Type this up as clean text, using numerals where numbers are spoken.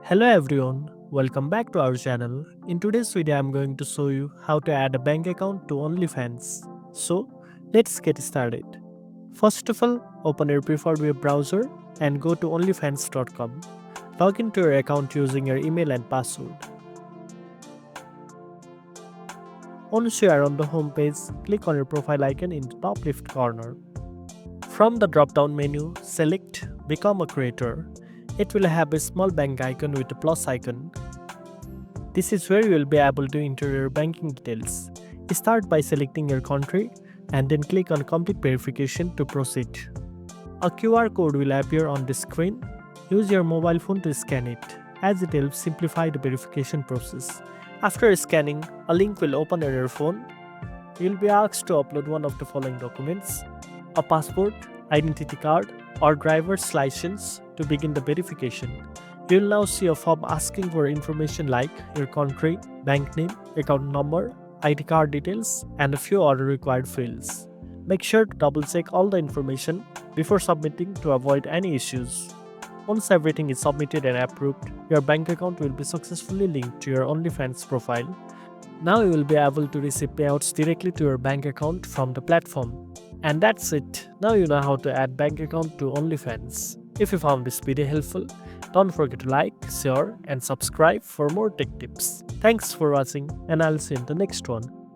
Hello everyone, welcome back to our channel. In today's video I'm going to show you how to add a bank account to OnlyFans. So let's get started. First of all, open your preferred web browser and go to onlyfans.com. Log into your account using your email and password. Once you are on the home page, click on your profile icon in the top left corner. From the drop-down menu, select Become a Creator. It will have a small bank icon with a plus icon. This is where you will be able to enter your banking details. Start by selecting your country and then click on Complete Verification to proceed. A QR code will appear on the screen. Use your mobile phone to scan it, as it helps simplify the verification process. After scanning, a link will open on your phone. You will be asked to upload one of the following documents: a passport, identity card, or driver's license to begin the verification. You will now see a form asking for information like your country, bank name, account number, ID card details, and a few other required fields. Make sure to double check all the information before submitting to avoid any issues. Once everything is submitted and approved, your bank account will be successfully linked to your OnlyFans profile. Now you will be able to receive payouts directly to your bank account from the platform. And that's it. Now you know how to add bank account to OnlyFans. If you found this video helpful, don't forget to like, share, and subscribe for more tech tips. Thanks for watching, and I'll see you in the next one.